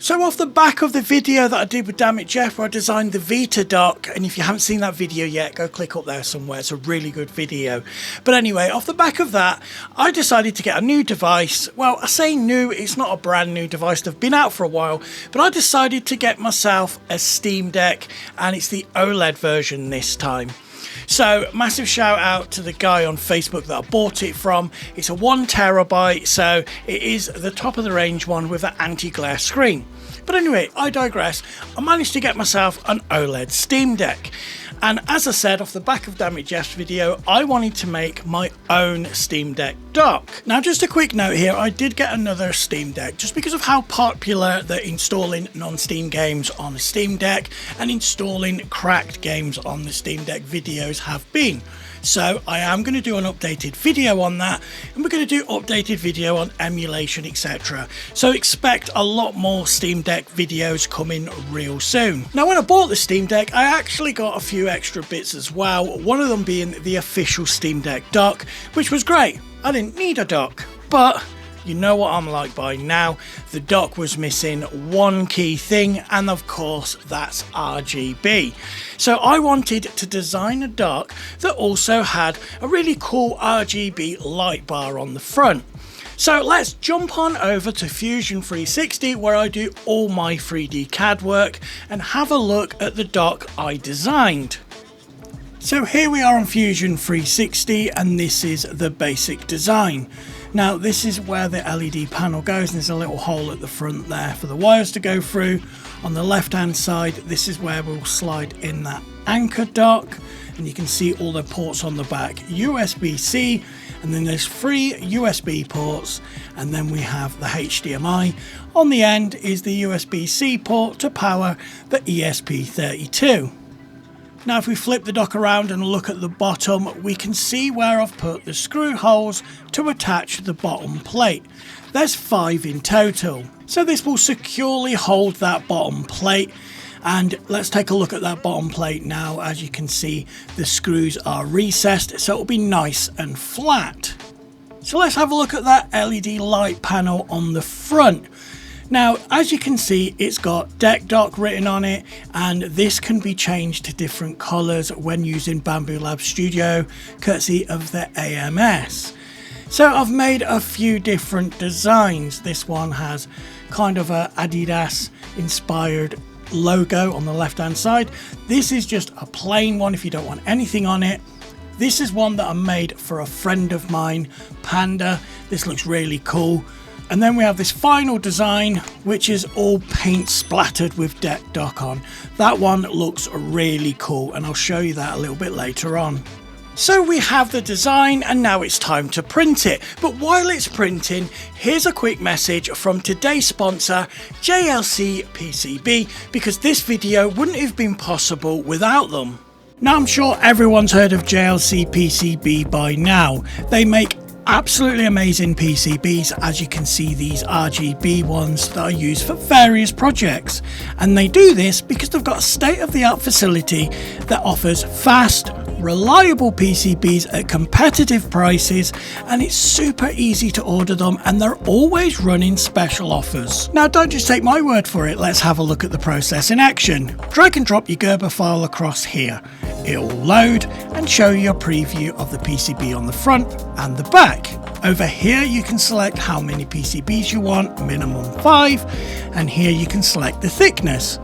So off the back of the video that I did with Damn It Jeff, where I designed the Vita dock, and if you haven't seen that video yet, go click up there somewhere. It's a really good video. But anyway, off the back of that, I decided to get a new device. Well, I say new, it's not a brand new device. They've been out for a while, but I decided to get myself a Steam Deck, and it's the OLED version this time. So massive shout out to the guy on Facebook that I bought it from. It's a 1 terabyte, so it is the top of the range one with an anti-glare screen. But anyway, I digress. I managed to get myself an OLED Steam Deck. And as I said off the back of Damn It Jeff's video, I wanted to make my own Steam Deck dock. Now just a quick note here, I did get another Steam Deck just because of how popular the installing non-Steam games on the Steam Deck and installing cracked games on the Steam Deck videos have been. So I am going to do an updated video on that, and we're going to do updated video on emulation, etc. So expect a lot more Steam Deck videos coming real soon. Now when I bought the Steam Deck, I actually got a few extra bits as well, one of them being the official Steam Deck dock, which was great. I didn't need a dock, but you know what I'm like by now. The dock was missing one key thing, and of course that's RGB. So I wanted to design a dock that also had a really cool RGB light bar on the front. So let's jump on over to Fusion 360, where I do all my 3D CAD work, and have a look at the dock I designed. So here we are on Fusion 360, and this is the basic design. Now this is where the LED panel goes, and there's a little hole at the front there for the wires to go through. On the left hand side, this is where we'll slide in that Anker dock, and you can see all the ports on the back. USB-C, and then there's 3 USB ports, and then we have the HDMI. On the end is the USB-C port to power the ESP32. Now if we flip the dock around and look at the bottom, we can see where I've put the screw holes to attach the bottom plate. There's 5 in total. So this will securely hold that bottom plate. And let's take a look at that bottom plate now. As you can see, the screws are recessed, so it'll be nice and flat. So let's have a look at that LED light panel on the front. Now, as you can see, it's got Deck Dock written on it, and this can be changed to different colors when using Bambu Lab Studio, courtesy of the AMS. So I've made a few different designs. This one has kind of a Adidas inspired logo on the left hand side. This is just a plain one if you don't want anything on it. This is one that I made for a friend of mine, Panda. This looks really cool. And then we have this final design, which is all paint splattered with Deck Dock on. That one looks really cool, and I'll show you that a little bit later on. So we have the design, and now it's time to print it. But while it's printing, here's a quick message from today's sponsor, JLCPCB, because this video wouldn't have been possible without them. Now I'm sure everyone's heard of JLCPCB by now. They make absolutely amazing PCBs. As you can see, these RGB ones that are used for various projects, and they do this because they've got a state-of-the-art facility that offers fast, reliable PCBs at competitive prices, and it's super easy to order them, and they're always running special offers. Now don't just take my word for it, let's have a look at the process in action. Drag and drop your Gerber file across here. It'll load and show you a preview of the PCB on the front and the back. Over here you can select how many PCBs you want, minimum 5, and here you can select the thickness.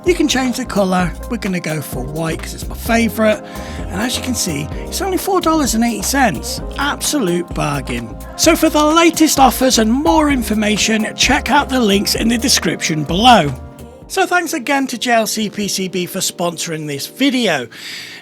You can change the colour. We're going to go for white because it's my favourite, and as you can see, it's only $4.80. Absolute bargain. So for the latest offers and more information, check out the links in the description below. So thanks again to JLCPCB for sponsoring this video.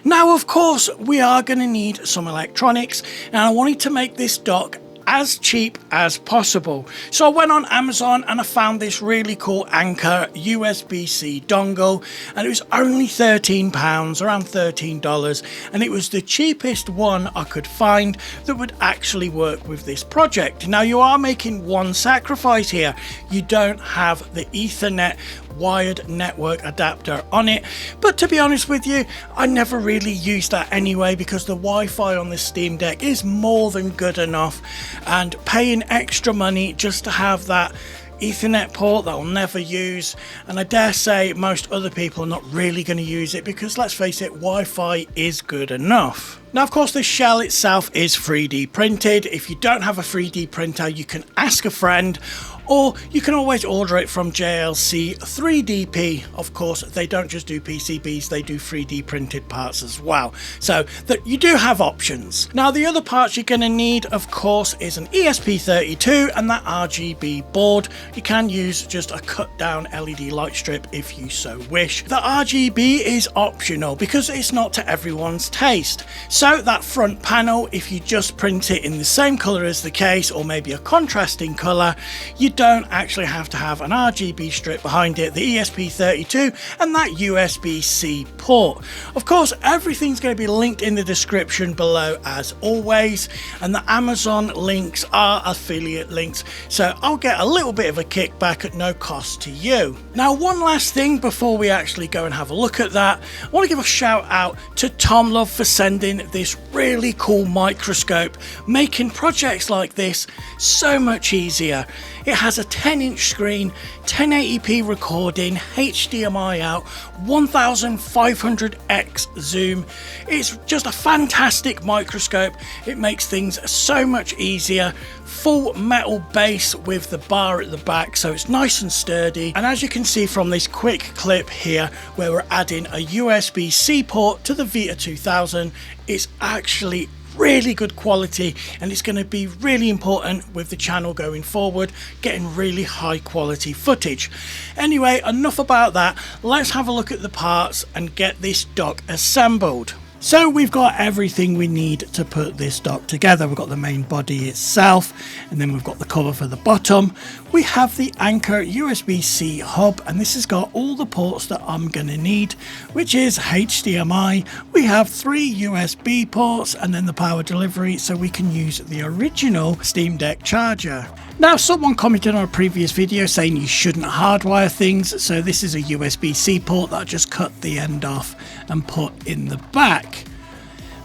Now of course we are going to need some electronics, and I wanted to make this dock as cheap as possible. So I went on Amazon and I found this really cool Anker USB-C dongle, and it was only £13, around $13, and it was the cheapest one I could find that would actually work with this project. Now you are making one sacrifice here. You don't have the Ethernet wired network adapter on it, but to be honest with you, I never really used that anyway because the Wi-Fi on the Steam Deck is more than good enough, and paying extra money just to have that Ethernet port that I'll never use, and I dare say most other people are not really going to use it because, let's face it, Wi-Fi is good enough. Now, of course, the shell itself is 3D printed. If you don't have a 3D printer, you can ask a friend, or you can always order it from JLCPCB. Of course, they don't just do PCBs, they do 3D printed parts as well. So that you do have options. Now, the other parts you're going to need, of course, is an ESP32 and that RGB board. You can use just a cut down LED light strip if you so wish. The RGB is optional because it's not to everyone's taste. So that front panel, if you just print it in the same color as the case or maybe a contrasting color, you don't actually have to have an RGB strip behind it, the ESP32 and that USB-C port. Of course, everything's going to be linked in the description below as always, and the Amazon links are affiliate links, so I'll get a little bit of a kickback at no cost to you. Now, one last thing before we actually go and have a look at that, I want to give a shout out to TOMLOV for sending this really cool microscope, making projects like this so much easier. It has a 10-inch screen, 1080p recording, HDMI out, 1500x zoom. It's just a fantastic microscope. It makes things so much easier. Full metal base with the bar at the back, so it's nice and sturdy. And as you can see from this quick clip here, where we're adding a USB-C port to the Vita 2000, it's actually really good quality, and it's going to be really important with the channel going forward, getting really high quality footage. Anyway, enough about that. Let's have a look at the parts and get this dock assembled. So we've got everything we need to put this dock together. We've got the main body itself, and then we've got the cover for the bottom. We have the Anker USB-C hub, and this has got all the ports that I'm going to need, which is HDMI. We have 3 USB ports and then the power delivery, so we can use the original Steam Deck charger. Now, someone commented on a previous video saying you shouldn't hardwire things, so this is a USB-C port that I just cut the end off and put in the back.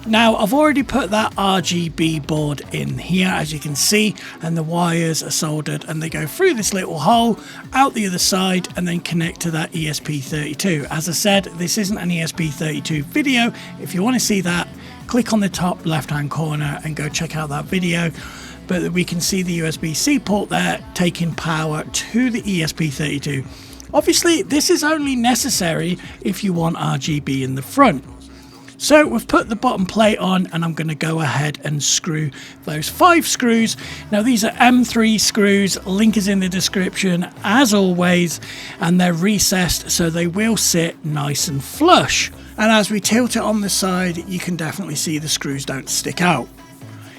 Now, I've already put that RGB board in here, as you can see, and the wires are soldered and they go through this little hole out the other side and then connect to that ESP32. As I said, this isn't an ESP32 video. If you want to see that, click on the top left hand corner and go check out that video. But we can see the USB-C port there taking power to the ESP32. Obviously, this is only necessary if you want RGB in the front. So we've put the bottom plate on, and I'm going to go ahead and screw those 5 screws. Now, these are M3 screws. Link is in the description as always, and they're recessed so they will sit nice and flush. And as we tilt it on the side, you can definitely see the screws don't stick out.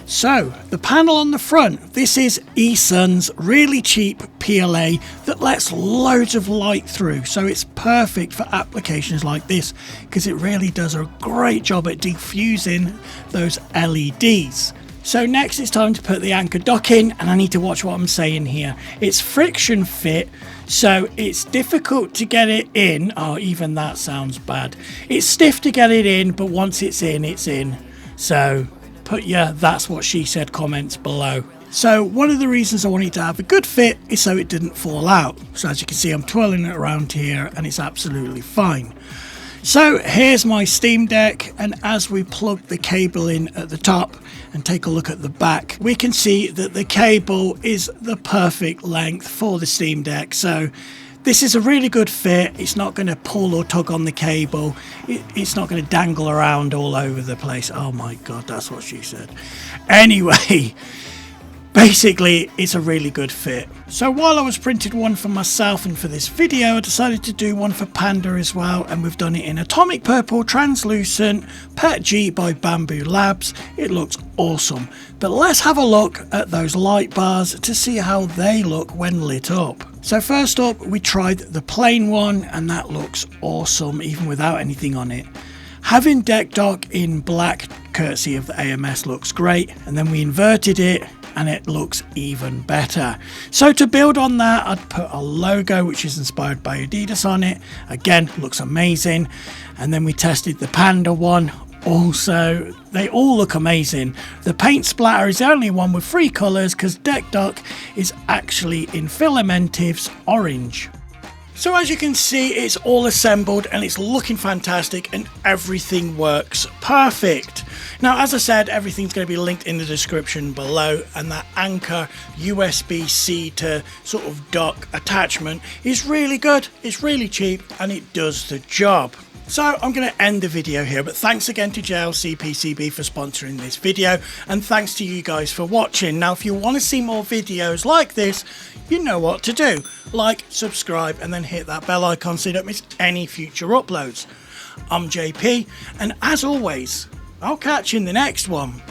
So, the panel on the front, this is eSun's really cheap PLA that lets loads of light through, so it's perfect for applications like this because it really does a great job at diffusing those LEDs. So next it's time to put the Anker dock in, and I need to watch what I'm saying here. It's friction fit, so it's difficult to get it in. Oh, even that sounds bad. It's stiff to get it in, but once it's in, it's in. So put your "that's what she said" comments below. So one of the reasons I wanted to have a good fit is so it didn't fall out. So as you can see, I'm twirling it around here and it's absolutely fine. So here's my Steam Deck, and as we plug the cable in at the top and take a look at the back, we can see that the cable is the perfect length for the Steam Deck. So this is a really good fit. It's not going to pull or tug on the cable. It's not going to dangle around all over the place. Oh my god, that's what she said. Anyway, basically it's a really good fit. So while I was printing one for myself and for this video, I decided to do one for Panda as well, and we've done it in Atomic Purple Translucent PET G by Bamboo Labs. It looks awesome. But let's have a look at those light bars to see how they look when lit up. So first up, we tried the plain one, and that looks awesome even without anything on it. Having Deck Dock in black, courtesy of the AMS, looks great, and then we inverted it and it looks even better. So to build on that, I'd put a logo which is inspired by Adidas on it. Again, looks amazing. And then we tested the Panda one. Also, they all look amazing. The paint splatter is the only one with 3 colours because Deck Duck is actually in FILAMENTIVE's orange. So as you can see, it's all assembled and it's looking fantastic and everything works perfect. Now, as I said, everything's going to be linked in the description below, and that Anker USB-C to sort of dock attachment is really good, it's really cheap, and it does the job. So I'm going to end the video here, but thanks again to JLCPCB for sponsoring this video, and thanks to you guys for watching. Now, if you want to see more videos like this, you know what to do. Like, subscribe, and then hit that bell icon so you don't miss any future uploads. I'm JP, and as always, I'll catch you in the next one.